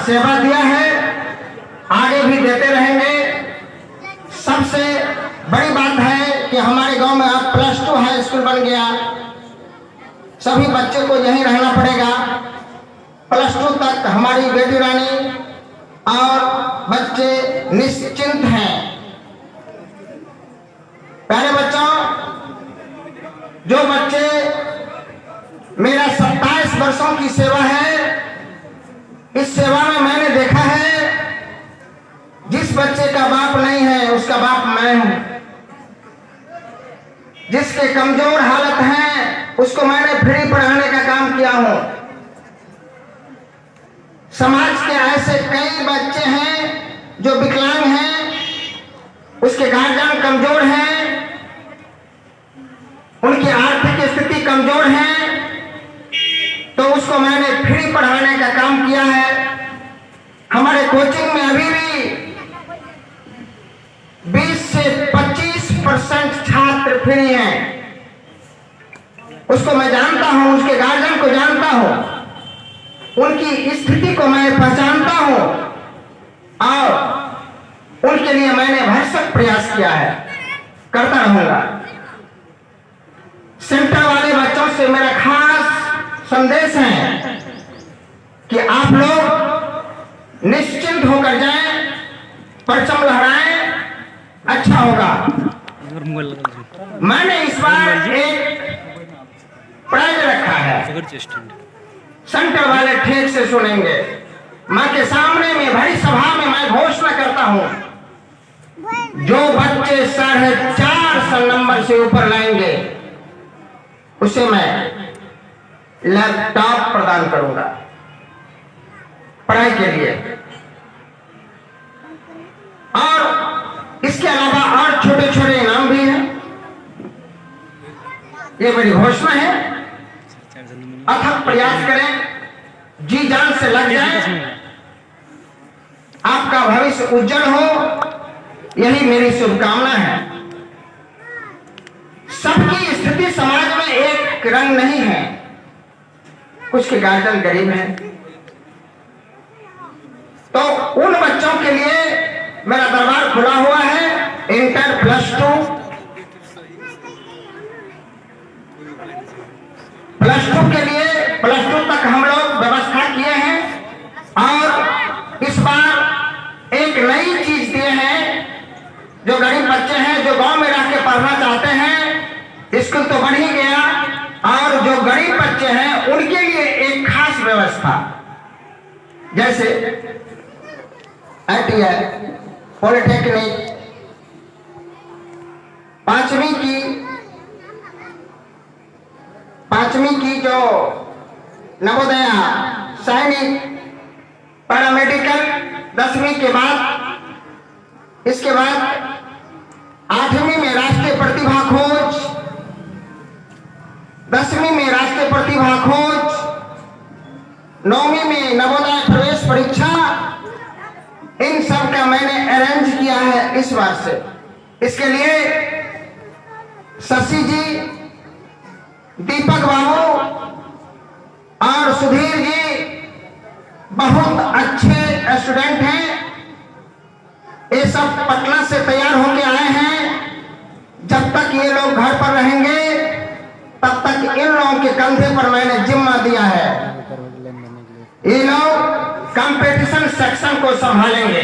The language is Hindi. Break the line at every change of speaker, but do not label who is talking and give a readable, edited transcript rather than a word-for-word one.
सेवा दिया है, आगे भी देते रहेंगे। सबसे बड़ी बात है कि हमारे गांव में अब +2 हाई स्कूल बन गया। सभी बच्चे को यहीं रहना पड़ेगा। +2 तक हमारी बेटी रानी और बच्चे निश्चिंत हैं। प्यारे बच्चों, जो बच्चे मेरा 27 वर्षों की सेवा है, इस सेवा में मैंने देखा है जिस बच्चे का बाप नहीं है उसका बाप मैं हूं। जिसके कमजोर हालत है उसको मैंने फ्री पढ़ाने का काम किया हूं। समाज के ऐसे कई बच्चे हैं जो विकलांग हैं, उसके गार्जियन कमजोर हैं, उनकी आर्थिक स्थिति कमजोर है, तो उसको मैंने फ्री पढ़ाने का काम किया है। हमारे कोचिंग में अभी भी 20 से 25% छात्र फ्री हैं। उसको मैं जानता हूं, उसके गार्जियन को जानता हूं, उनकी स्थिति को मैं पहचानता हूं और उनके लिए मैंने भरसक प्रयास किया है, करता रहूंगा। सेंटर वाले बच्चों से मेरा खास संदेश है कि आप लोग निश्चिंत होकर जाएं, परचम लहराएं, अच्छा होगा। मैंने इस बार एक प्राइज रखा है, सेंटर वाले ठीक से सुनेंगे। मां के सामने में भरी सभा में मैं घोषणा करता हूं, जो बच्चे 4.5 नंबर से ऊपर लाएंगे उसे मैं लैपटॉप प्रदान करूंगा पढ़ाई के लिए। और इसके अलावा और छोटे छोटे इनाम भी हैं। ये मेरी घोषणा है। अथक प्रयास करें, जी जान से लग जाए, आपका भविष्य उज्जवल हो, यही मेरी शुभकामना है। सबकी स्थिति समाज में एक रंग नहीं है। कुछ के गार्जियन गरीब हैं, तो उन बच्चों के लिए मेरा दरबार खुला हुआ है। इंटर +2 के लिए +2 तक हम लोग व्यवस्था किए हैं। और इस बार एक नई चीज दिए हैं, जो गरीब बच्चे हैं, जो गांव में रह के पढ़ना चाहते हैं, स्कूल तो बन ही गया, और जो गरीब बच्चे हैं उनके लिए एक खास व्यवस्था, जैसे ITI, पॉलिटेक्निक, 5वीं की जो नवोदया, सैनिक, पैरामेडिकल 10वीं के बाद, इसके बाद 8वीं में राष्ट्रीय प्रतिभा खोज, 10वीं में राष्ट्रीय प्रतिभा खोज, 9वीं में नवोदय प्रवेश परीक्षा, इन सब का मैंने अरेंज किया है इस बार से। इसके लिए शशि जी, दीपक बाबू और सुधीर जी बहुत अच्छे स्टूडेंट हैं। ये सब पटना से तैयार होके आए हैं। जब तक ये लोग घर पर रहेंगे तब तक इन लोगों के कंधे पर मैंने जिम्मा दिया है। ये लोग कंपटीशन सेक्शन को संभालेंगे।